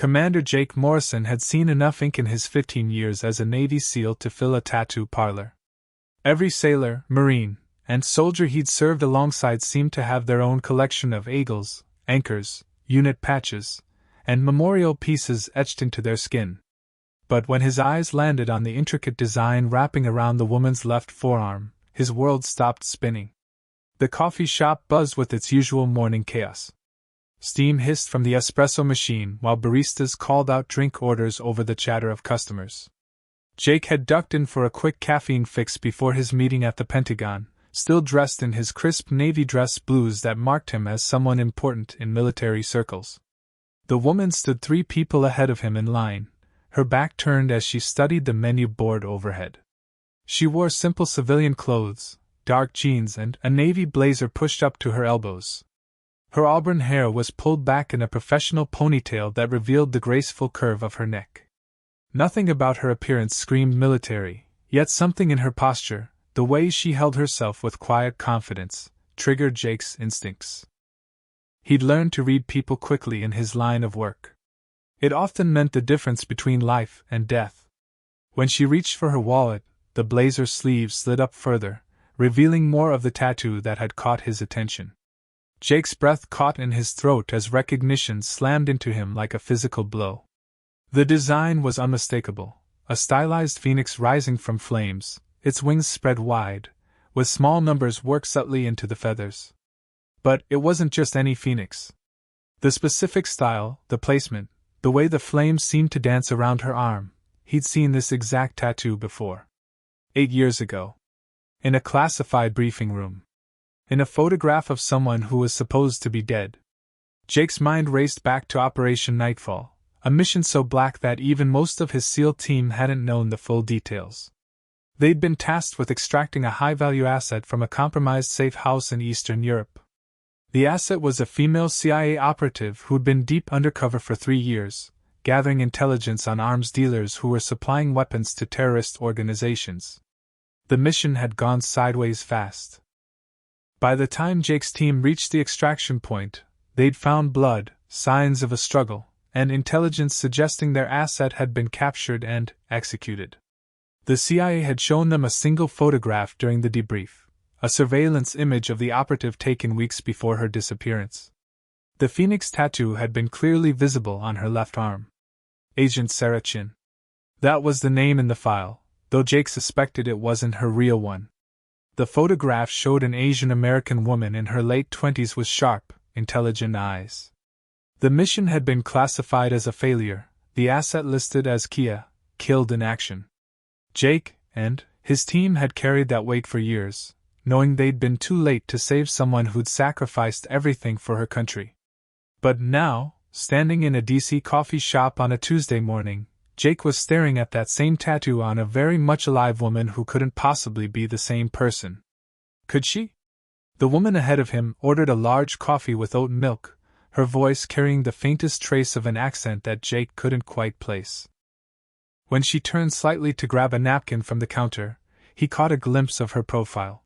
Commander Jake Morrison had seen enough ink in his 15 years as a Navy SEAL to fill a tattoo parlor. Every sailor, Marine, and soldier he'd served alongside seemed to have their own collection of eagles, anchors, unit patches, and memorial pieces etched into their skin. But when his eyes landed on the intricate design wrapping around the woman's left forearm, his world stopped spinning. The coffee shop buzzed with its usual morning chaos. Steam hissed from the espresso machine while baristas called out drink orders over the chatter of customers. Jake had ducked in for a quick caffeine fix before his meeting at the Pentagon, still dressed in his crisp navy dress blues that marked him as someone important in military circles. The woman stood 3 people ahead of him in line, her back turned as she studied the menu board overhead. She wore simple civilian clothes, dark jeans and a navy blazer pushed up to her elbows. Her auburn hair was pulled back in a professional ponytail that revealed the graceful curve of her neck. Nothing about her appearance screamed military, yet something in her posture, the way she held herself with quiet confidence, triggered Jake's instincts. He'd learned to read people quickly in his line of work. It often meant the difference between life and death. When she reached for her wallet, the blazer sleeve slid up further, revealing more of the tattoo that had caught his attention. Jake's breath caught in his throat as recognition slammed into him like a physical blow. The design was unmistakable, a stylized phoenix rising from flames, its wings spread wide, with small numbers worked subtly into the feathers. But it wasn't just any phoenix. The specific style, the placement, the way the flames seemed to dance around her arm, he'd seen this exact tattoo before. 8 years ago. In a classified briefing room. In a photograph of someone who was supposed to be dead. Jake's mind raced back to Operation Nightfall, a mission so black that even most of his SEAL team hadn't known the full details. They'd been tasked with extracting a high-value asset from a compromised safe house in Eastern Europe. The asset was a female CIA operative who'd been deep undercover for 3 years, gathering intelligence on arms dealers who were supplying weapons to terrorist organizations. The mission had gone sideways fast. By the time Jake's team reached the extraction point, they'd found blood, signs of a struggle, and intelligence suggesting their asset had been captured and executed. The CIA had shown them a single photograph during the debrief, a surveillance image of the operative taken weeks before her disappearance. The phoenix tattoo had been clearly visible on her left arm. Agent Sarah Chin. That was the name in the file, though Jake suspected it wasn't her real one. The photograph showed an Asian American woman in her late 20s with sharp, intelligent eyes. The mission had been classified as a failure, the asset listed as Kia, killed in action. Jake and his team had carried that weight for years, knowing they'd been too late to save someone who'd sacrificed everything for her country. But now, standing in a DC coffee shop on a Tuesday morning, Jake was staring at that same tattoo on a very much alive woman who couldn't possibly be the same person. Could she? The woman ahead of him ordered a large coffee with oat milk, her voice carrying the faintest trace of an accent that Jake couldn't quite place. When she turned slightly to grab a napkin from the counter, he caught a glimpse of her profile.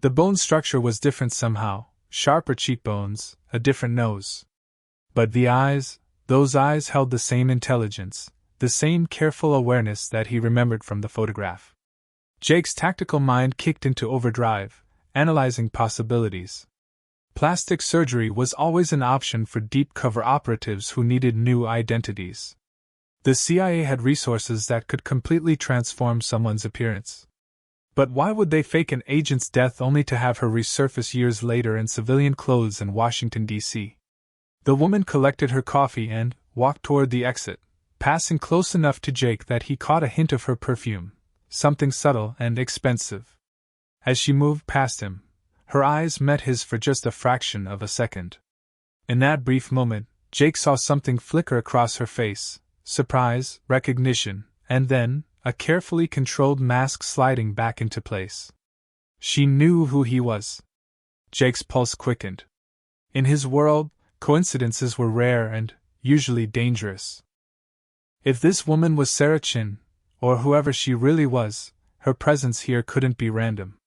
The bone structure was different somehow, sharper cheekbones, a different nose. But the eyes, those eyes held the same intelligence, the same careful awareness that he remembered from the photograph. Jake's tactical mind kicked into overdrive, analyzing possibilities. Plastic surgery was always an option for deep cover operatives who needed new identities. The CIA had resources that could completely transform someone's appearance. But why would they fake an agent's death only to have her resurface years later in civilian clothes in Washington, D.C.? The woman collected her coffee and walked toward the exit, passing close enough to Jake that he caught a hint of her perfume, something subtle and expensive. As she moved past him, her eyes met his for just a fraction of a second. In that brief moment, Jake saw something flicker across her face, surprise, recognition, and then, a carefully controlled mask sliding back into place. She knew who he was. Jake's pulse quickened. In his world, coincidences were rare and, usually, dangerous. If this woman was Sarah Chin, or whoever she really was, her presence here couldn't be random.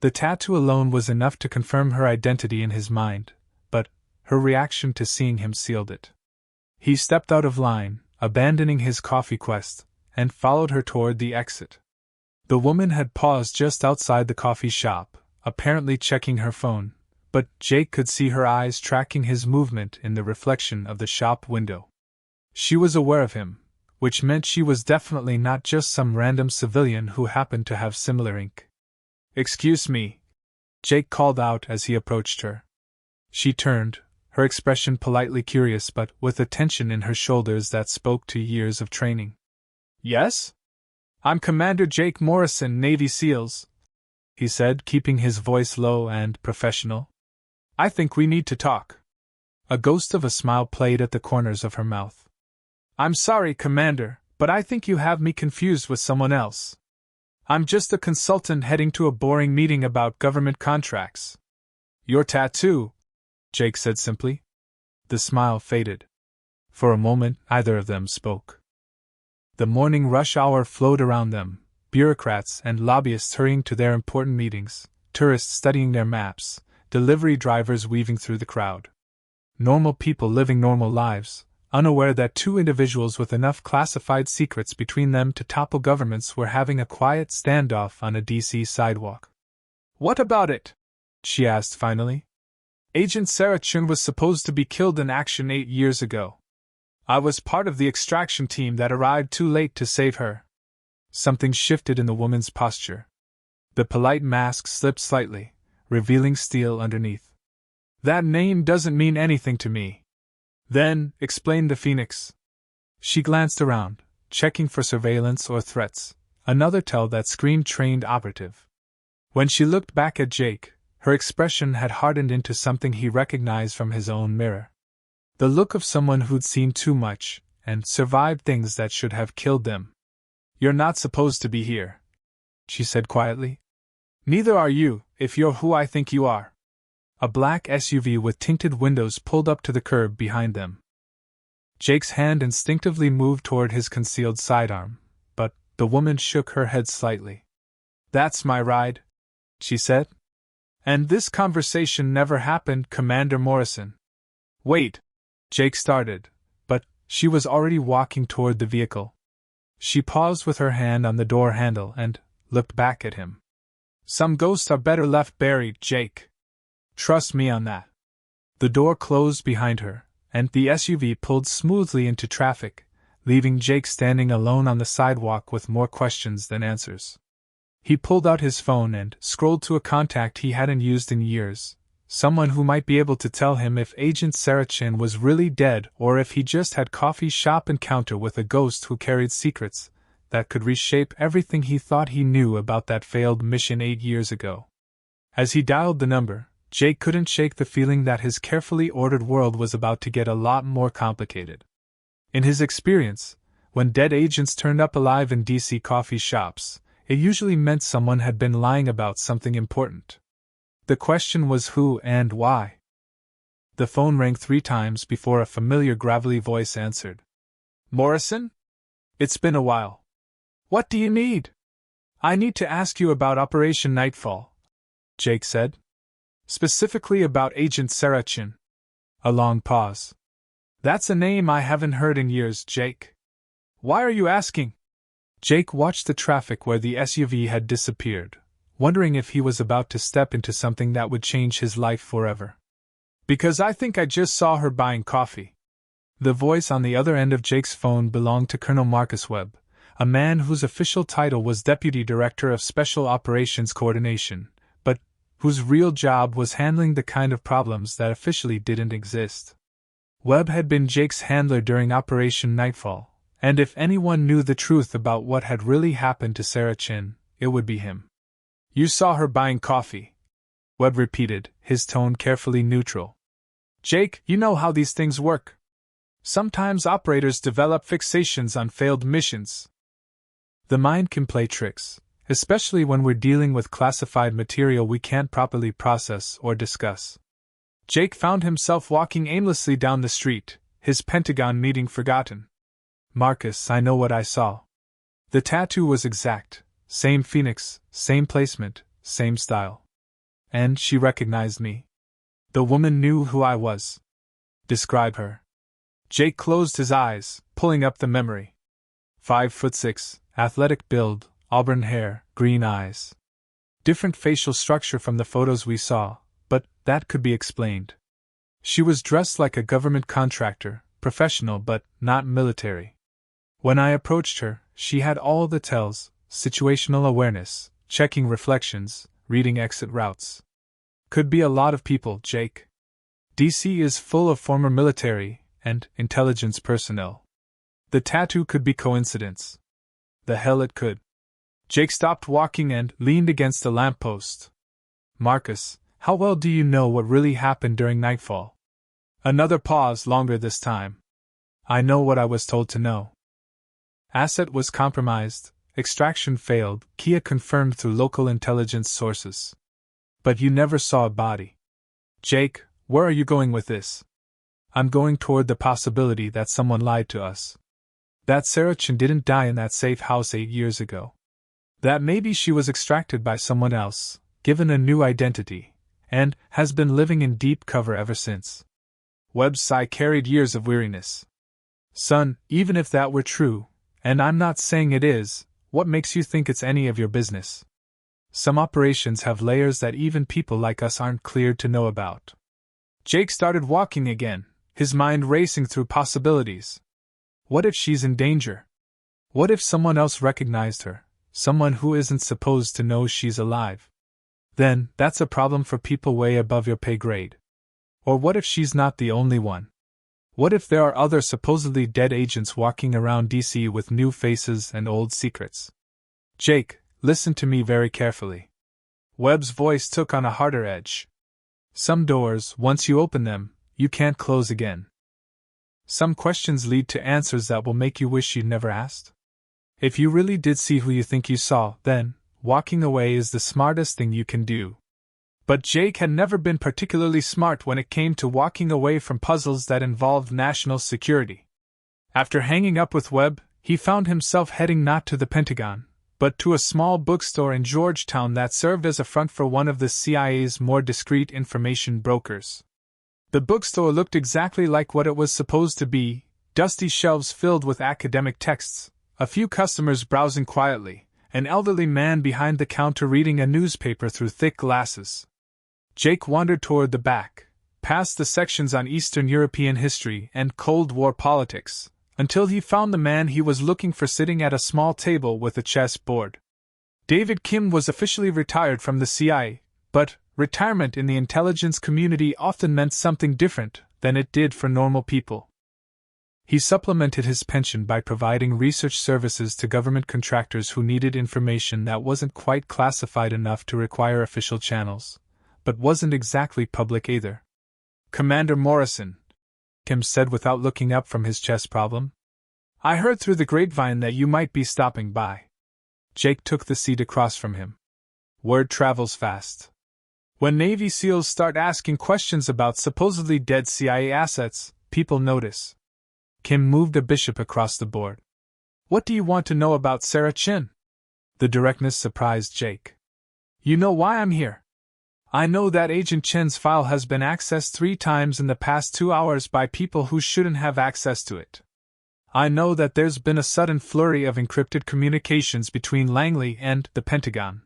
The tattoo alone was enough to confirm her identity in his mind, but her reaction to seeing him sealed it. He stepped out of line, abandoning his coffee quest, and followed her toward the exit. The woman had paused just outside the coffee shop, apparently checking her phone, but Jake could see her eyes tracking his movement in the reflection of the shop window. She was aware of him, which meant she was definitely not just some random civilian who happened to have similar ink. "Excuse me," Jake called out as he approached her. She turned, her expression politely curious but with a tension in her shoulders that spoke to years of training. "Yes? I'm Commander Jake Morrison, Navy SEALs," he said, keeping his voice low and professional. "I think we need to talk." A ghost of a smile played at the corners of her mouth. "I'm sorry, Commander, but I think you have me confused with someone else. I'm just a consultant heading to a boring meeting about government contracts." "Your tattoo," Jake said simply. The smile faded. For a moment, neither of them spoke. The morning rush hour flowed around them, bureaucrats and lobbyists hurrying to their important meetings, tourists studying their maps, delivery drivers weaving through the crowd. Normal people living normal lives, unaware that two individuals with enough classified secrets between them to topple governments were having a quiet standoff on a DC sidewalk. "What about it?" she asked finally. "Agent Sarachin was supposed to be killed in action 8 years ago. I was part of the extraction team that arrived too late to save her." Something shifted in the woman's posture. The polite mask slipped slightly, revealing steel underneath. "That name doesn't mean anything to me." "Then," explained the Phoenix. She glanced around, checking for surveillance or threats, another tell that screamed trained operative. When she looked back at Jake, her expression had hardened into something he recognized from his own mirror. The look of someone who'd seen too much, and survived things that should have killed them. "You're not supposed to be here," she said quietly. "Neither are you, if you're who I think you are." A black SUV with tinted windows pulled up to the curb behind them. Jake's hand instinctively moved toward his concealed sidearm, but the woman shook her head slightly. "That's my ride," she said. "And this conversation never happened, Commander Morrison." "Wait," Jake started, but she was already walking toward the vehicle. She paused with her hand on the door handle and looked back at him. "Some ghosts are better left buried, Jake. Trust me on that." The door closed behind her, and the SUV pulled smoothly into traffic, leaving Jake standing alone on the sidewalk with more questions than answers. He pulled out his phone and scrolled to a contact he hadn't used in years, someone who might be able to tell him if Agent Sarachin was really dead or if he just had coffee shop encounter with a ghost who carried secrets that could reshape everything he thought he knew about that failed mission 8 years ago. As he dialed the number, Jake couldn't shake the feeling that his carefully ordered world was about to get a lot more complicated. In his experience, when dead agents turned up alive in DC coffee shops, it usually meant someone had been lying about something important. The question was who and why. The phone rang 3 times before a familiar gravelly voice answered. "Morrison? It's been a while. What do you need?" "I need to ask you about Operation Nightfall," Jake said. "Specifically about Agent Sarachin." A long pause. "That's a name I haven't heard in years, Jake. Why are you asking?" Jake watched the traffic where the SUV had disappeared, wondering if he was about to step into something that would change his life forever. "Because I think I just saw her buying coffee." The voice on the other end of Jake's phone belonged to Colonel Marcus Webb, a man whose official title was Deputy Director of Special Operations Coordination, but whose real job was handling the kind of problems that officially didn't exist. Webb had been Jake's handler during Operation Nightfall, and if anyone knew the truth about what had really happened to Sarachin, it would be him. "You saw her buying coffee," Webb repeated, his tone carefully neutral. "Jake, you know how these things work. Sometimes operators develop fixations on failed missions. The mind can play tricks, especially when we're dealing with classified material we can't properly process or discuss." Jake found himself walking aimlessly down the street, his Pentagon meeting forgotten. "Marcus, I know what I saw." The tattoo was exact. Same Phoenix, same placement, same style. "And she recognized me." "The woman knew who I was." "Describe her." Jake closed his eyes, pulling up the memory. 5'6", athletic build, auburn hair, green eyes. Different facial structure from the photos we saw, but that could be explained. She was dressed like a government contractor, professional but not military. When I approached her, she had all the tells: situational awareness, checking reflections, reading exit routes. Could be a lot of people, Jake. DC is full of former military and intelligence personnel. The tattoo could be coincidence. The hell it could. Jake stopped walking and leaned against a lamppost. Marcus, how well do you know what really happened during nightfall? Another pause, longer this time. I know what I was told to know. Asset was compromised, extraction failed, Kia confirmed through local intelligence sources. But you never saw a body. Jake, where are you going with this? I'm going toward the possibility that someone lied to us. That Sarah Chin didn't die in that safe house 8 years ago. That maybe she was extracted by someone else, given a new identity, and has been living in deep cover ever since. Webb's sigh carried years of weariness. Son, even if that were true, and I'm not saying it is, what makes you think it's any of your business? Some operations have layers that even people like us aren't cleared to know about. Jake started walking again, his mind racing through possibilities. What if she's in danger? What if someone else recognized her, someone who isn't supposed to know she's alive? Then, that's a problem for people way above your pay grade. Or what if she's not the only one? What if there are other supposedly dead agents walking around DC with new faces and old secrets? Jake, listen to me very carefully. Webb's voice took on a harder edge. Some doors, once you open them, you can't close again. Some questions lead to answers that will make you wish you'd never asked. If you really did see who you think you saw, then walking away is the smartest thing you can do. But Jake had never been particularly smart when it came to walking away from puzzles that involved national security. After hanging up with Webb, he found himself heading not to the Pentagon, but to a small bookstore in Georgetown that served as a front for one of the CIA's more discreet information brokers. The bookstore looked exactly like what it was supposed to be: dusty shelves filled with academic texts, a few customers browsing quietly, an elderly man behind the counter reading a newspaper through thick glasses. Jake wandered toward the back, past the sections on Eastern European history and Cold War politics, until he found the man he was looking for sitting at a small table with a chess board. David Kim was officially retired from the CIA, but retirement in the intelligence community often meant something different than it did for normal people. He supplemented his pension by providing research services to government contractors who needed information that wasn't quite classified enough to require official channels, but wasn't exactly public either. Commander Morrison, Kim said without looking up from his chess problem. I heard through the grapevine that you might be stopping by. Jake took the seat across from him. Word travels fast. When Navy SEALs start asking questions about supposedly dead CIA assets, people notice. Kim moved a bishop across the board. What do you want to know about Sarah Chin? The directness surprised Jake. You know why I'm here. I know that Agent Chen's file has been accessed 3 times in the past 2 hours by people who shouldn't have access to it. I know that there's been a sudden flurry of encrypted communications between Langley and the Pentagon.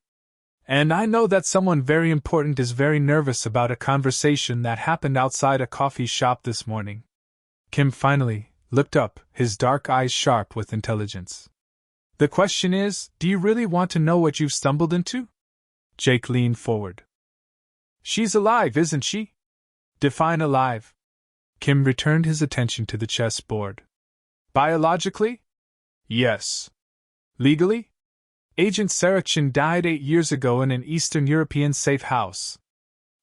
And I know that someone very important is very nervous about a conversation that happened outside a coffee shop this morning. Kim finally looked up, his dark eyes sharp with intelligence. The question is, do you really want to know what you've stumbled into? Jake leaned forward. She's alive, isn't she? Define alive. Kim returned his attention to the chessboard. Biologically? Yes. Legally? Agent Sarah Chin died 8 years ago in an Eastern European safe house.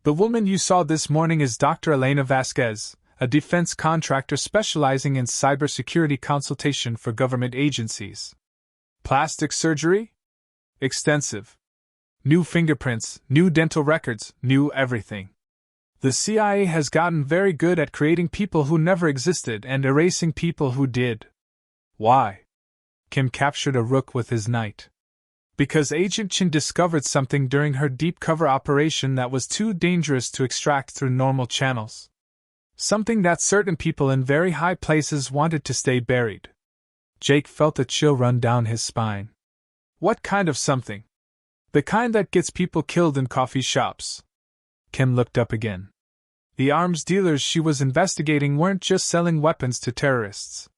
The woman you saw this morning is Dr. Elena Vasquez, a defense contractor specializing in cybersecurity consultation for government agencies. Plastic surgery? Extensive. New fingerprints, new dental records, new everything. The CIA has gotten very good at creating people who never existed and erasing people who did. Why? Kim captured a rook with his knight. Because Agent Chin discovered something during her deep cover operation that was too dangerous to extract through normal channels. Something that certain people in very high places wanted to stay buried. Jake felt a chill run down his spine. What kind of something? The kind that gets people killed in coffee shops. Kim looked up again. The arms dealers she was investigating weren't just selling weapons to terrorists.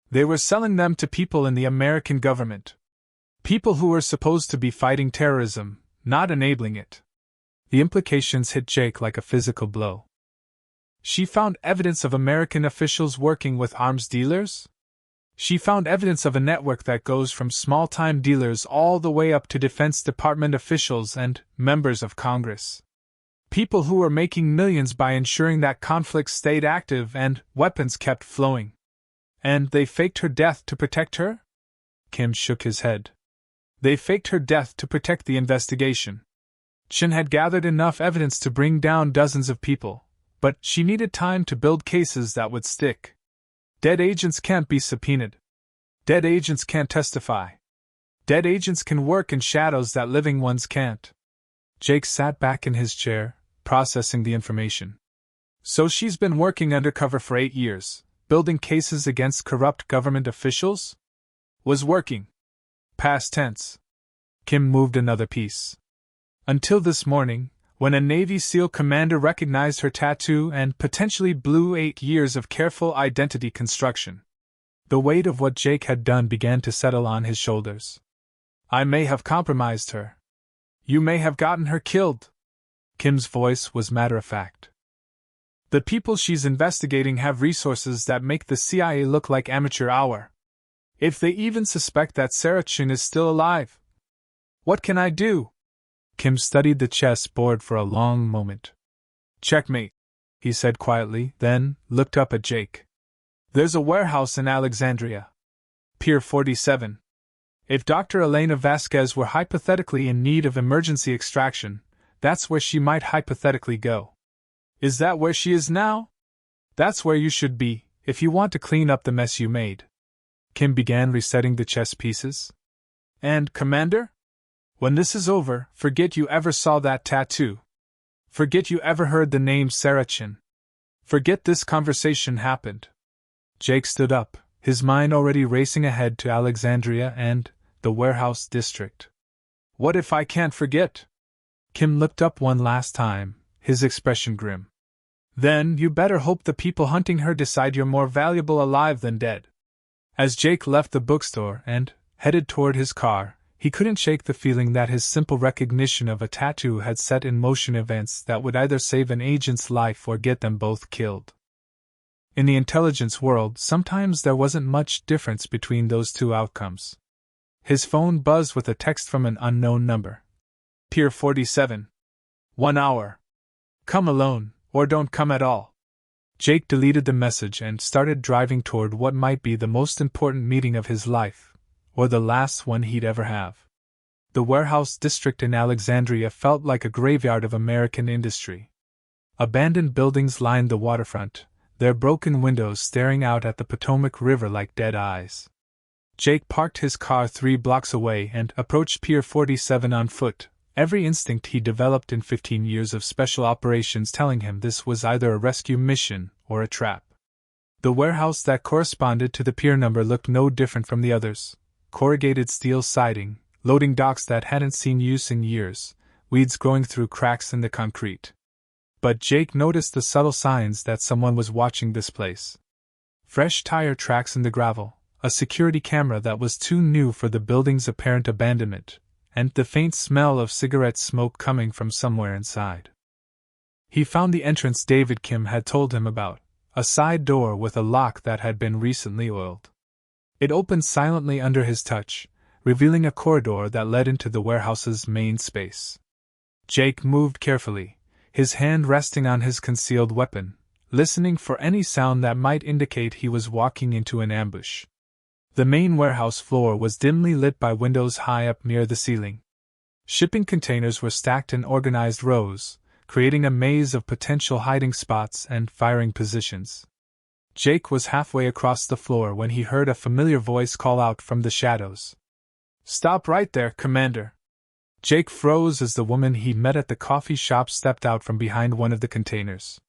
They were selling them to people in the American government. People who were supposed to be fighting terrorism, not enabling it. The implications hit Jake like a physical blow. She found evidence of American officials working with arms dealers? She found evidence of a network that goes from small-time dealers all the way up to Defense Department officials and members of Congress. People who were making millions by ensuring that conflicts stayed active and weapons kept flowing. And they faked her death to protect her? Kim shook his head. They faked her death to protect the investigation. Chin had gathered enough evidence to bring down dozens of people, but she needed time to build cases that would stick. Dead agents can't be subpoenaed. Dead agents can't testify. Dead agents can work in shadows that living ones can't. Jake sat back in his chair, processing the information. So she's been working undercover for 8 years, building cases against corrupt government officials? Was working. Past tense. Kim moved another piece. Until this morning, when a Navy SEAL commander recognized her tattoo and potentially blew 8 years of careful identity construction. The weight of what Jake had done began to settle on his shoulders. I may have compromised her. You may have gotten her killed. Kim's voice was matter-of-fact. The people she's investigating have resources that make the CIA look like amateur hour. If they even suspect that Sarah Chin is still alive. What can I do? Kim studied the chess board for a long moment. Checkmate, he said quietly, then looked up at Jake. There's a warehouse in Alexandria. Pier 47. If Dr. Elena Vasquez were hypothetically in need of emergency extraction, that's where she might hypothetically go. Is that where she is now? That's where you should be, if you want to clean up the mess you made. Kim began resetting the chess pieces. And, Commander? When this is over, forget you ever saw that tattoo. Forget you ever heard the name Sarah Chin. Forget this conversation happened. Jake stood up, his mind already racing ahead to Alexandria and the warehouse district. What if I can't forget? Kim looked up one last time, his expression grim. Then you better hope the people hunting her decide you're more valuable alive than dead. As Jake left the bookstore and headed toward his car, he couldn't shake the feeling that his simple recognition of a tattoo had set in motion events that would either save an agent's life or get them both killed. In the intelligence world, sometimes there wasn't much difference between those two outcomes. His phone buzzed with a text from an unknown number. Pier 47. 1 hour. Come alone, or don't come at all. Jake deleted the message and started driving toward what might be the most important meeting of his life. Or the last one he'd ever have. The warehouse district in Alexandria felt like a graveyard of American industry. Abandoned buildings lined the waterfront, their broken windows staring out at the Potomac River like dead eyes. Jake parked his car 3 blocks away and approached Pier 47 on foot, every instinct he developed in 15 years of special operations telling him this was either a rescue mission or a trap. The warehouse that corresponded to the pier number looked no different from the others. Corrugated steel siding, loading docks that hadn't seen use in years, weeds growing through cracks in the concrete. But Jake noticed the subtle signs that someone was watching this place. Fresh tire tracks in the gravel, a security camera that was too new for the building's apparent abandonment, and the faint smell of cigarette smoke coming from somewhere inside. He found the entrance David Kim had told him about, a side door with a lock that had been recently oiled. It opened silently under his touch, revealing a corridor that led into the warehouse's main space. Jake moved carefully, his hand resting on his concealed weapon, listening for any sound that might indicate he was walking into an ambush. The main warehouse floor was dimly lit by windows high up near the ceiling. Shipping containers were stacked in organized rows, creating a maze of potential hiding spots and firing positions. Jake was halfway across the floor when he heard a familiar voice call out from the shadows. Stop right there, Commander. Jake froze as the woman he'd met at the coffee shop stepped out from behind one of the containers.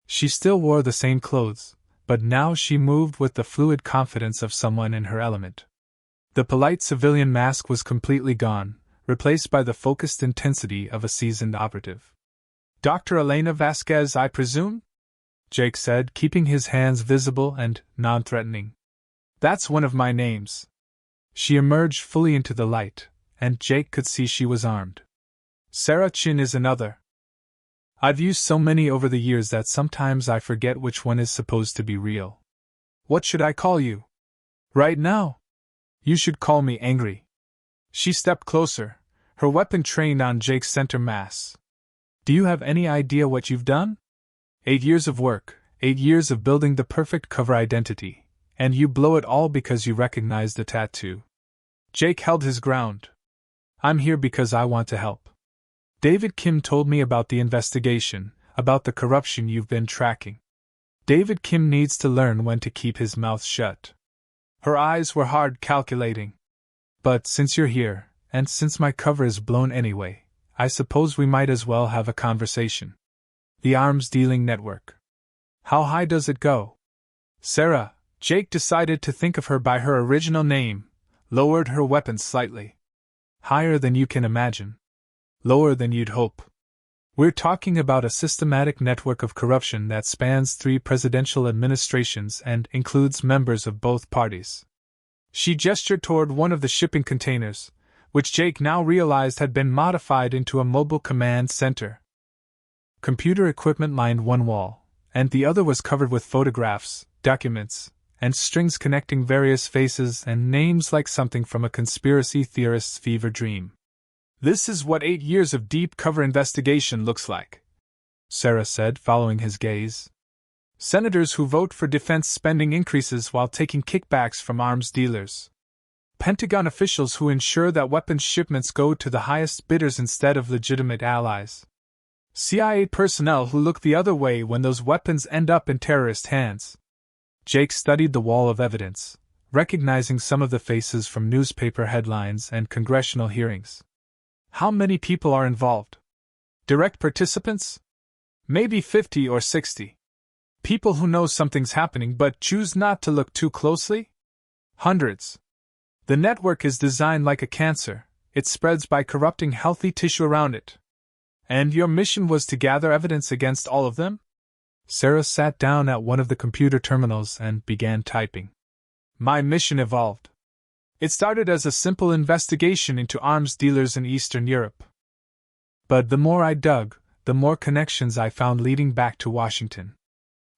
She still wore the same clothes, but now she moved with the fluid confidence of someone in her element. The polite civilian mask was completely gone, replaced by the focused intensity of a seasoned operative. "Dr. Elena Vasquez, I presume?" Jake said, keeping his hands visible and non-threatening. "That's one of my names." She emerged fully into the light, and Jake could see she was armed. "Sarah Chin is another. I've used so many over the years that sometimes I forget which one is supposed to be real. What should I call you? Right now? You should call me Angry." She stepped closer, her weapon trained on Jake's center mass. "Do you have any idea what you've done? 8 years of work, 8 years of building the perfect cover identity, and you blow it all because you recognize the tattoo." Jake held his ground. "I'm here because I want to help. David Kim told me about the investigation, about the corruption you've been tracking. David Kim needs to learn when to keep his mouth shut." Her eyes were hard, calculating. "But since you're here, and since my cover is blown anyway, I suppose we might as well have a conversation. The arms dealing network. How high does it go?" Sarah, Jake decided to think of her by her original name, lowered her weapon slightly. "Higher than you can imagine. Lower than you'd hope. We're talking about a systematic network of corruption that spans 3 presidential administrations and includes members of both parties." She gestured toward one of the shipping containers, which Jake now realized had been modified into a mobile command center. Computer equipment lined one wall, and the other was covered with photographs, documents, and strings connecting various faces and names like something from a conspiracy theorist's fever dream. "This is what 8 years of deep cover investigation looks like," Sarah said, following his gaze. "Senators who vote for defense spending increases while taking kickbacks from arms dealers. Pentagon officials who ensure that weapons shipments go to the highest bidders instead of legitimate allies. CIA personnel who look the other way when those weapons end up in terrorist hands." Jake studied the wall of evidence, recognizing some of the faces from newspaper headlines and congressional hearings. "How many people are involved? Direct participants? Maybe 50 or 60. People who know something's happening but choose not to look too closely? Hundreds. The network is designed like a cancer, it spreads by corrupting healthy tissue around it. And your mission was to gather evidence against all of them?" Sarah sat down at one of the computer terminals and began typing. "My mission evolved. It started as a simple investigation into arms dealers in Eastern Europe. But the more I dug, the more connections I found leading back to Washington.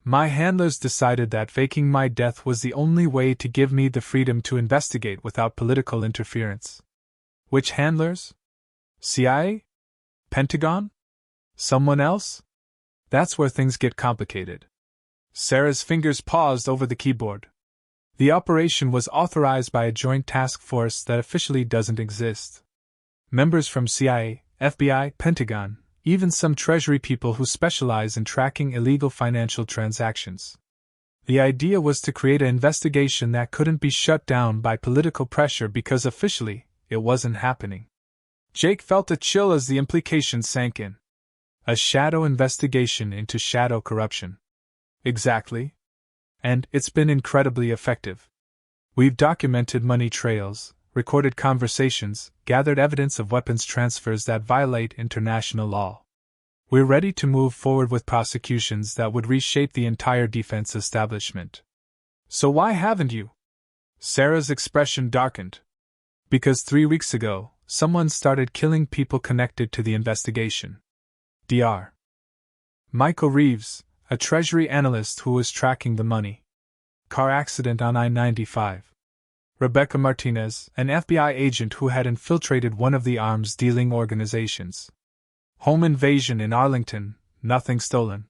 My handlers decided that faking my death was the only way to give me the freedom to investigate without political interference." "Which handlers? CIA? Pentagon? Someone else?" That's where things get complicated. Sarah's fingers paused over the keyboard. "The operation was authorized by a joint task force that officially doesn't exist. Members from CIA, FBI, Pentagon, even some Treasury people who specialize in tracking illegal financial transactions. The idea was to create an investigation that couldn't be shut down by political pressure because officially, it wasn't happening." Jake felt a chill as the implication sank in. A shadow investigation into shadow corruption. Exactly. And it's been incredibly effective. We've documented money trails, recorded conversations, gathered evidence of weapons transfers that violate international law. We're ready to move forward with prosecutions that would reshape the entire defense establishment. So why haven't you? Sarah's expression darkened. Because 3 weeks ago, someone started killing people connected to the investigation. Dr. Michael Reeves, a Treasury analyst who was tracking the money. Car accident on I-95. Rebecca Martinez, an FBI agent who had infiltrated one of the arms-dealing organizations. Home invasion in Arlington, nothing stolen.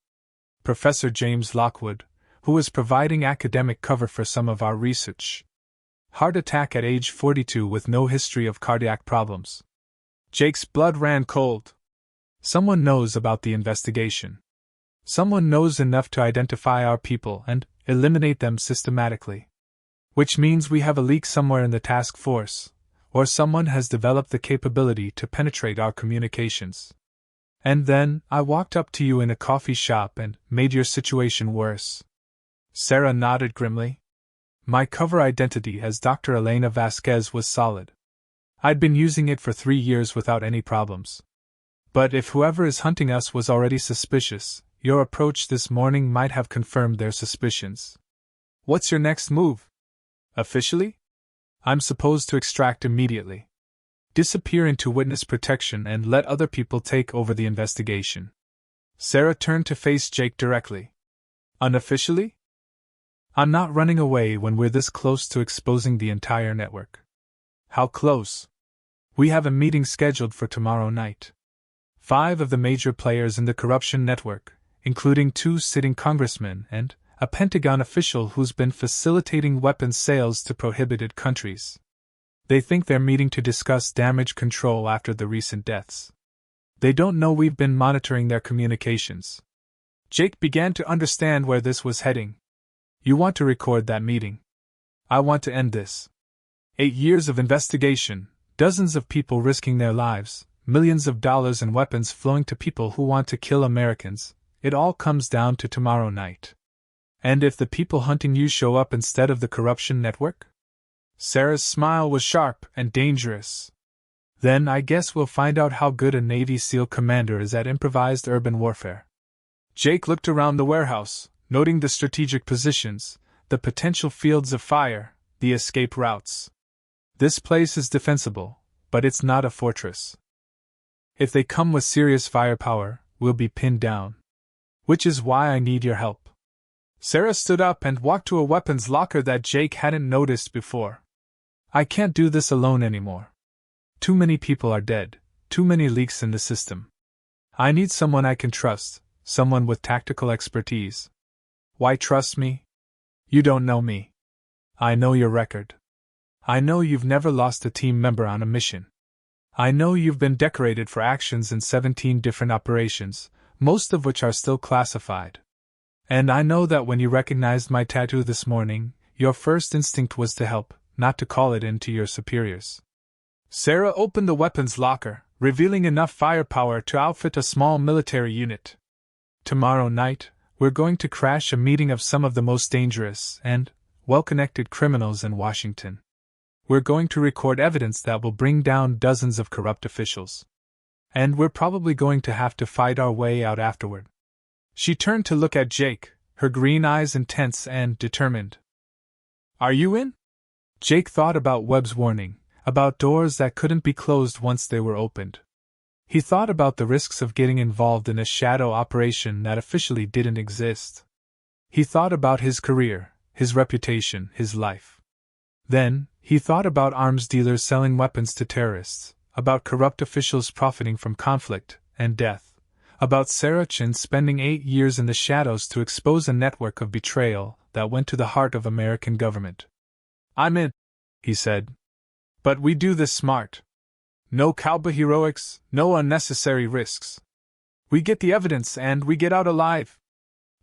Professor James Lockwood, who was providing academic cover for some of our research. Heart attack at age 42 with no history of cardiac problems. Jake's blood ran cold. Someone knows about the investigation. Someone knows enough to identify our people and eliminate them systematically. Which means we have a leak somewhere in the task force, or someone has developed the capability to penetrate our communications. And then, I walked up to you in a coffee shop and made your situation worse. Sarah nodded grimly. My cover identity as Dr. Elena Vasquez was solid. I'd been using it for 3 years without any problems. But if whoever is hunting us was already suspicious, your approach this morning might have confirmed their suspicions. What's your next move? Officially? I'm supposed to extract immediately. Disappear into witness protection and let other people take over the investigation. Sarah turned to face Jake directly. Unofficially? I'm not running away when we're this close to exposing the entire network. How close? We have a meeting scheduled for tomorrow night. 5 of the major players in the corruption network, including 2 sitting congressmen and a Pentagon official who's been facilitating weapons sales to prohibited countries. They think they're meeting to discuss damage control after the recent deaths. They don't know we've been monitoring their communications. Jake began to understand where this was heading. You want to record that meeting. I want to end this. 8 years of investigation, dozens of people risking their lives, millions of dollars in weapons flowing to people who want to kill Americans. It all comes down to tomorrow night. And if the people hunting you show up instead of the corruption network? Sarah's smile was sharp and dangerous. Then I guess we'll find out how good a Navy SEAL commander is at improvised urban warfare. Jake looked around the warehouse, noting the strategic positions, the potential fields of fire, the escape routes. This place is defensible, but it's not a fortress. If they come with serious firepower, we'll be pinned down. Which is why I need your help. Sarah stood up and walked to a weapons locker that Jake hadn't noticed before. I can't do this alone anymore. Too many people are dead, too many leaks in the system. I need someone I can trust, someone with tactical expertise. Why trust me? You don't know me. I know your record. I know you've never lost a team member on a mission. I know you've been decorated for actions in 17 different operations, most of which are still classified. And I know that when you recognized my tattoo this morning, your first instinct was to help, not to call it in to your superiors. Sarah opened the weapons locker, revealing enough firepower to outfit a small military unit. Tomorrow night, we're going to crash a meeting of some of the most dangerous and well-connected criminals in Washington. We're going to record evidence that will bring down dozens of corrupt officials. And we're probably going to have to fight our way out afterward. She turned to look at Jake, her green eyes intense and determined. Are you in? Jake thought about Webb's warning, about doors that couldn't be closed once they were opened. He thought about the risks of getting involved in a shadow operation that officially didn't exist. He thought about his career, his reputation, his life. Then, he thought about arms dealers selling weapons to terrorists, about corrupt officials profiting from conflict and death, about Sarah Chin spending 8 years in the shadows to expose a network of betrayal that went to the heart of American government. I'm in, he said. But we do this smart. No cowboy heroics, no unnecessary risks. We get the evidence and we get out alive.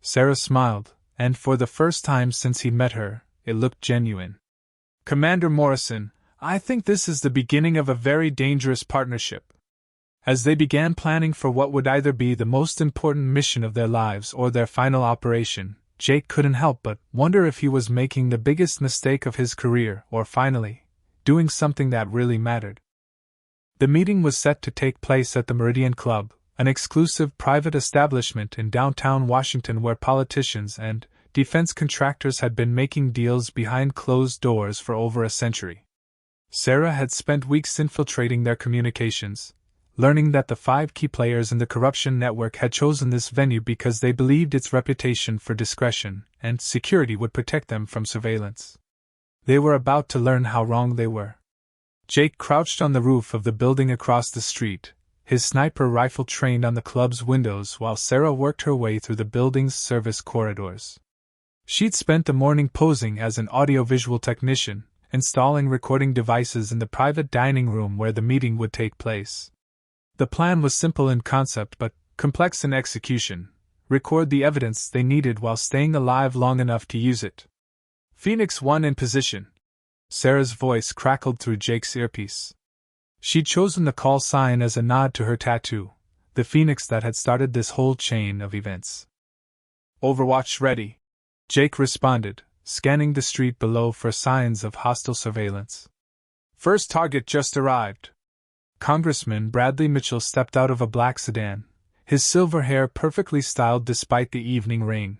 Sarah smiled, and for the first time since he met her, it looked genuine. Commander Morrison, I think this is the beginning of a very dangerous partnership. As they began planning for what would either be the most important mission of their lives or their final operation, Jake couldn't help but wonder if he was making the biggest mistake of his career or finally, doing something that really mattered. The meeting was set to take place at the Meridian Club, an exclusive private establishment in downtown Washington where politicians and defense contractors had been making deals behind closed doors for over a century. Sarah had spent weeks infiltrating their communications, learning that the 5 key players in the corruption network had chosen this venue because they believed its reputation for discretion and security would protect them from surveillance. They were about to learn how wrong they were. Jake crouched on the roof of the building across the street, his sniper rifle trained on the club's windows while Sarah worked her way through the building's service corridors. She'd spent the morning posing as an audiovisual technician, installing recording devices in the private dining room where the meeting would take place. The plan was simple in concept but complex in execution: record the evidence they needed while staying alive long enough to use it. Phoenix 1 in position. Sarah's voice crackled through Jake's earpiece. She'd chosen the call sign as a nod to her tattoo, the phoenix that had started this whole chain of events. "Overwatch ready," Jake responded, scanning the street below for signs of hostile surveillance. "First target just arrived." Congressman Bradley Mitchell stepped out of a black sedan, his silver hair perfectly styled despite the evening rain.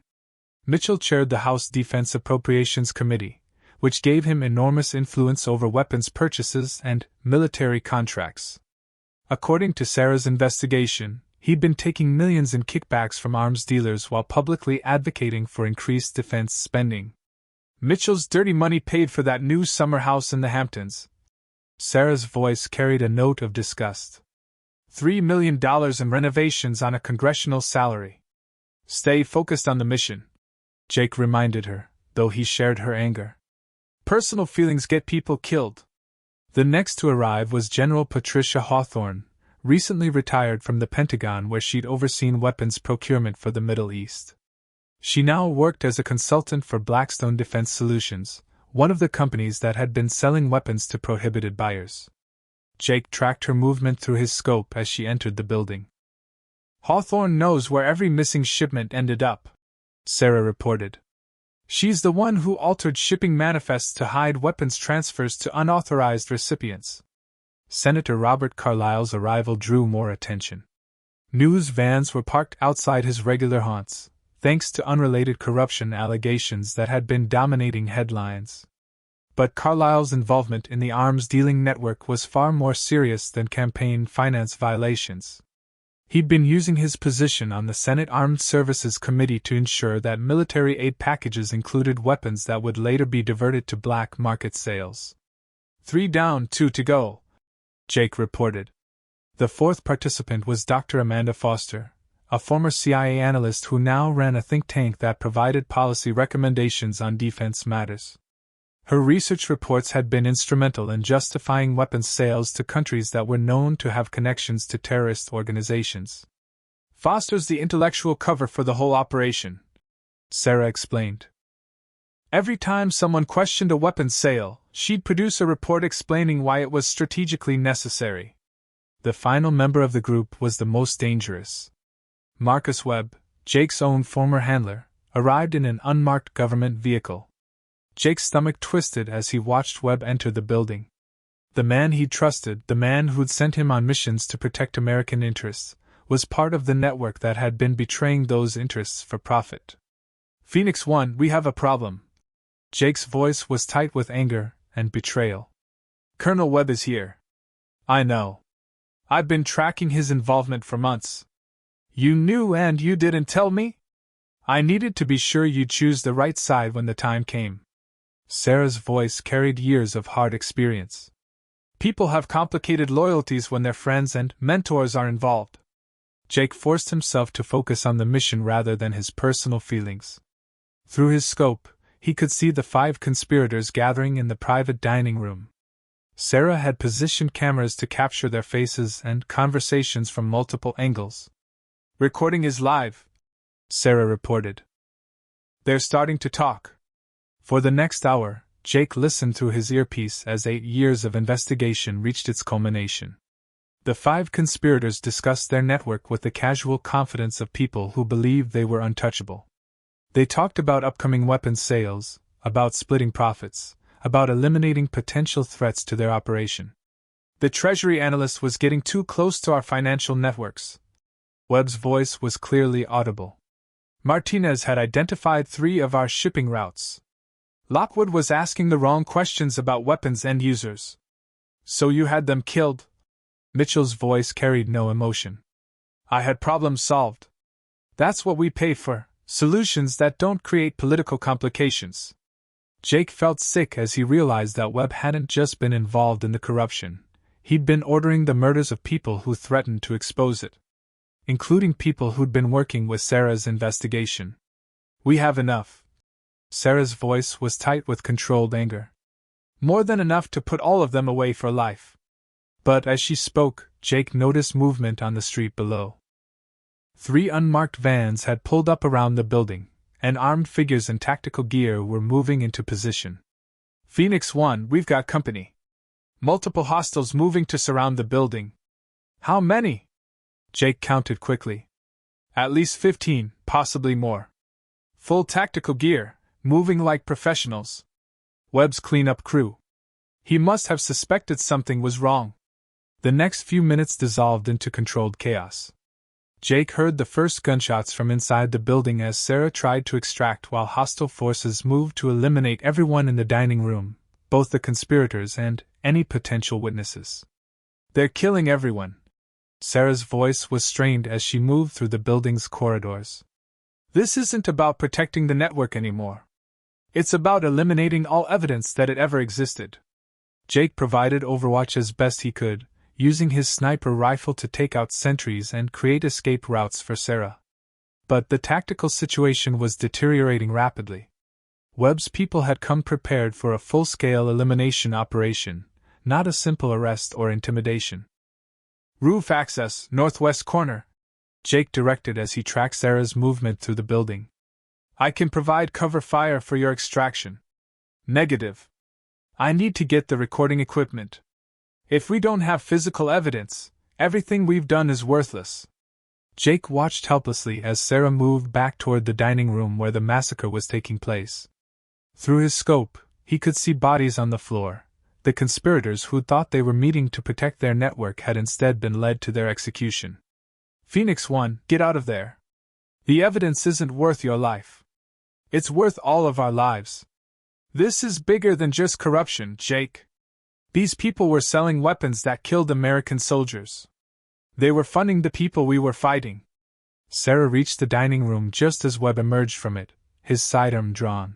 Mitchell chaired the House Defense Appropriations Committee, which gave him enormous influence over weapons purchases and military contracts. According to Sarah's investigation, he'd been taking millions in kickbacks from arms dealers while publicly advocating for increased defense spending. "Mitchell's dirty money paid for that new summer house in the Hamptons." Sarah's voice carried a note of disgust. $3 million in renovations on a congressional salary. "Stay focused on the mission," Jake reminded her, though he shared her anger. "Personal feelings get people killed." The next to arrive was General Patricia Hawthorne, recently retired from the Pentagon where she'd overseen weapons procurement for the Middle East. She now worked as a consultant for Blackstone Defense Solutions, one of the companies that had been selling weapons to prohibited buyers. Jake tracked her movement through his scope as she entered the building. "Hawthorne knows where every missing shipment ended up," Sarah reported. "She's the one who altered shipping manifests to hide weapons transfers to unauthorized recipients." Senator Robert Carlyle's arrival drew more attention. News vans were parked outside his regular haunts, thanks to unrelated corruption allegations that had been dominating headlines. But Carlyle's involvement in the arms dealing network was far more serious than campaign finance violations. He'd been using his position on the Senate Armed Services Committee to ensure that military aid packages included weapons that would later be diverted to black market sales. "3 down, 2 to go," Jake reported. The fourth participant was Dr. Amanda Foster, a former CIA analyst who now ran a think tank that provided policy recommendations on defense matters. Her research reports had been instrumental in justifying weapons sales to countries that were known to have connections to terrorist organizations. "Foster's the intellectual cover for the whole operation," Sarah explained. "Every time someone questioned a weapons sale, she'd produce a report explaining why it was strategically necessary." The final member of the group was the most dangerous. Marcus Webb, Jake's own former handler, arrived in an unmarked government vehicle. Jake's stomach twisted as he watched Webb enter the building. The man he trusted, the man who'd sent him on missions to protect American interests, was part of the network that had been betraying those interests for profit. "Phoenix 1, we have a problem." Jake's voice was tight with anger and betrayal. "Colonel Webb is here." "I know. I've been tracking his involvement for months." "You knew and you didn't tell me?" "I needed to be sure you'd choose the right side when the time came." Sarah's voice carried years of hard experience. "People have complicated loyalties when their friends and mentors are involved." Jake forced himself to focus on the mission rather than his personal feelings. Through his scope, he could see the 5 conspirators gathering in the private dining room. Sarah had positioned cameras to capture their faces and conversations from multiple angles. "Recording is live," Sarah reported. "They're starting to talk." For the next hour, Jake listened through his earpiece as 8 years of investigation reached its culmination. The 5 conspirators discussed their network with the casual confidence of people who believed they were untouchable. They talked about upcoming weapons sales, about splitting profits, about eliminating potential threats to their operation. "The Treasury analyst was getting too close to our financial networks." Webb's voice was clearly audible. "Martinez had identified 3 of our shipping routes. Lockwood was asking the wrong questions about weapons end users." "So you had them killed?" Mitchell's voice carried no emotion. "I had problems solved. That's what we pay for, solutions that don't create political complications." Jake felt sick as he realized that Webb hadn't just been involved in the corruption, he'd been ordering the murders of people who threatened to expose it, including people who'd been working with Sarah's investigation. "We have enough." Sarah's voice was tight with controlled anger. "More than enough to put all of them away for life." But as she spoke, Jake noticed movement on the street below. 3 unmarked vans had pulled up around the building, and armed figures in tactical gear were moving into position. "Phoenix 1, we've got company. Multiple hostiles moving to surround the building." "How many?" Jake counted quickly. At least 15, possibly more. Full tactical gear, moving like professionals. Webb's cleanup crew. He must have suspected something was wrong. The next few minutes dissolved into controlled chaos. Jake heard the first gunshots from inside the building as Sarah tried to extract while hostile forces moved to eliminate everyone in the dining room, both the conspirators and any potential witnesses. They're killing everyone. Sarah's voice was strained as she moved through the building's corridors. This isn't about protecting the network anymore. It's about eliminating all evidence that it ever existed. Jake provided overwatch as best he could, using his sniper rifle to take out sentries and create escape routes for Sarah. But the tactical situation was deteriorating rapidly. Webb's people had come prepared for a full-scale elimination operation, not a simple arrest or intimidation. Roof access, northwest corner, Jake directed as he tracked Sarah's movement through the building. I can provide cover fire for your extraction. Negative. I need to get the recording equipment. If we don't have physical evidence, everything we've done is worthless. Jake watched helplessly as Sarah moved back toward the dining room where the massacre was taking place. Through his scope, he could see bodies on the floor. The conspirators who thought they were meeting to protect their network had instead been led to their execution. Phoenix 1, get out of there. The evidence isn't worth your life. It's worth all of our lives. This is bigger than just corruption, Jake. These people were selling weapons that killed American soldiers. They were funding the people we were fighting. Sarah reached the dining room just as Webb emerged from it, his sidearm drawn.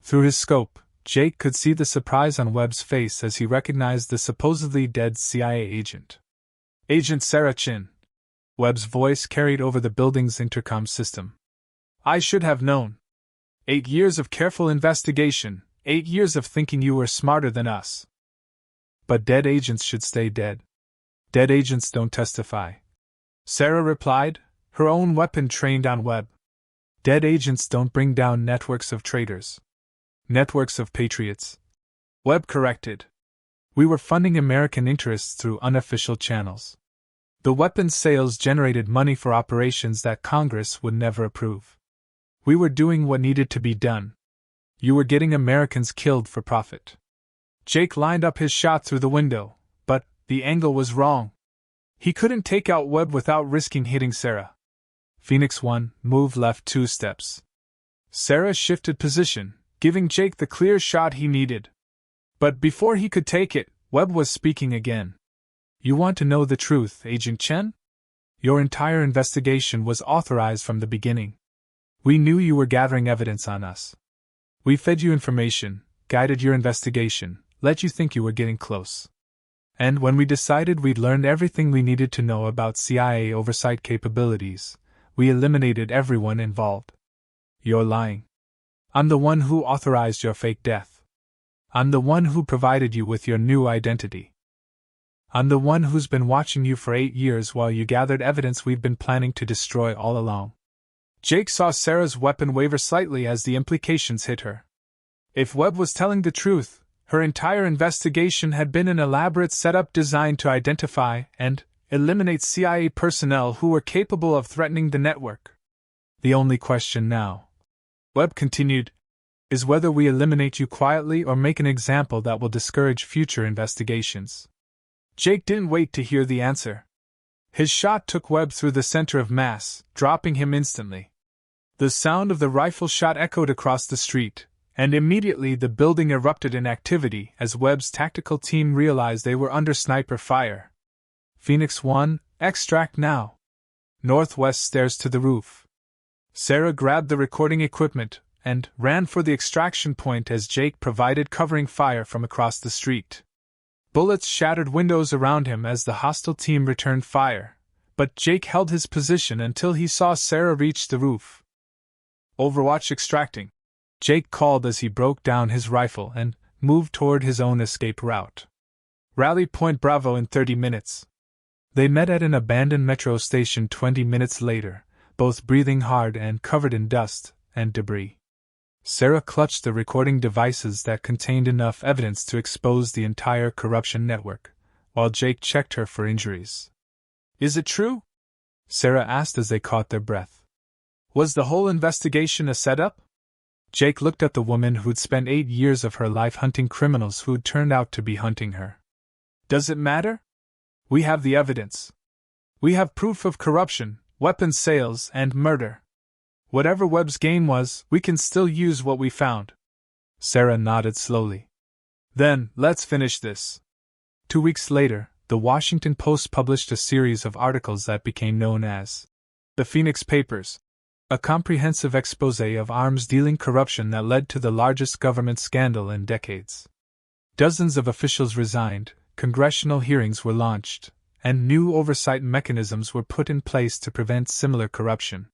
Through his scope, Jake could see the surprise on Webb's face as he recognized the supposedly dead CIA agent. Agent Sarah Chin. Webb's voice carried over the building's intercom system. I should have known. 8 years of careful investigation, 8 years of thinking you were smarter than us. But dead agents should stay dead. Dead agents don't testify. Sarah replied, her own weapon trained on Webb. Dead agents don't bring down networks of traitors. Networks of patriots. Webb corrected. We were funding American interests through unofficial channels. The weapons sales generated money for operations that Congress would never approve. We were doing what needed to be done. You were getting Americans killed for profit. Jake lined up his shot through the window, but the angle was wrong. He couldn't take out Webb without risking hitting Sarah. Phoenix 1, move left 2 steps. Sarah shifted position, giving Jake the clear shot he needed. But before he could take it, Webb was speaking again. You want to know the truth, Agent Chen? Your entire investigation was authorized from the beginning. We knew you were gathering evidence on us. We fed you information, guided your investigation, let you think you were getting close. And when we decided we'd learned everything we needed to know about CIA oversight capabilities, we eliminated everyone involved. You're lying. I'm the one who authorized your fake death. I'm the one who provided you with your new identity. I'm the one who's been watching you for 8 years while you gathered evidence we've been planning to destroy all along. Jake saw Sarah's weapon waver slightly as the implications hit her. If Webb was telling the truth, her entire investigation had been an elaborate setup designed to identify and eliminate CIA personnel who were capable of threatening the network. The only question now, Webb continued, is whether we eliminate you quietly or make an example that will discourage future investigations. Jake didn't wait to hear the answer. His shot took Webb through the center of mass, dropping him instantly. The sound of the rifle shot echoed across the street, and immediately the building erupted in activity as Webb's tactical team realized they were under sniper fire. Phoenix 1, extract now. Northwest stairs to the roof. Sarah grabbed the recording equipment and ran for the extraction point as Jake provided covering fire from across the street. Bullets shattered windows around him as the hostile team returned fire, but Jake held his position until he saw Sarah reach the roof. Overwatch extracting, Jake called as he broke down his rifle and moved toward his own escape route. Rally Point Bravo in 30 minutes. They met at an abandoned metro station 20 minutes later, both breathing hard and covered in dust and debris. Sarah clutched the recording devices that contained enough evidence to expose the entire corruption network, while Jake checked her for injuries. Is it true? Sarah asked as they caught their breath. Was the whole investigation a setup? Jake looked at the woman who'd spent 8 years of her life hunting criminals who'd turned out to be hunting her. Does it matter? We have the evidence. We have proof of corruption, weapons sales, and murder. Whatever Webb's game was, we can still use what we found. Sarah nodded slowly. Then, let's finish this. 2 weeks later, the Washington Post published a series of articles that became known as the Phoenix Papers, a comprehensive exposé of arms-dealing corruption that led to the largest government scandal in decades. Dozens of officials resigned, congressional hearings were launched, and new oversight mechanisms were put in place to prevent similar corruption.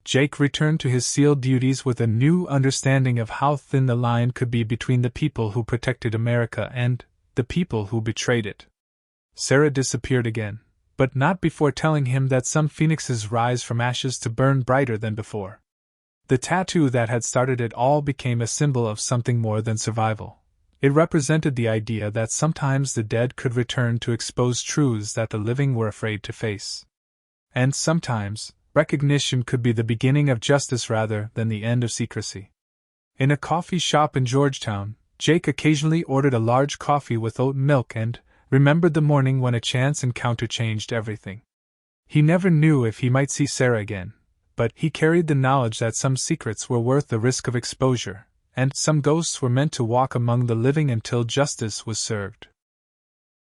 Jake returned to his SEAL duties with a new understanding of how thin the line could be between the people who protected America and the people who betrayed it. Sarah disappeared again, but not before telling him that some phoenixes rise from ashes to burn brighter than before. The tattoo that had started it all became a symbol of something more than survival. It represented the idea that sometimes the dead could return to expose truths that the living were afraid to face. And sometimes, recognition could be the beginning of justice rather than the end of secrecy. In a coffee shop in Georgetown, Jake occasionally ordered a large coffee with oat milk and remembered the morning when a chance encounter changed everything. He never knew if he might see Sarah again, but he carried the knowledge that some secrets were worth the risk of exposure, and some ghosts were meant to walk among the living until justice was served.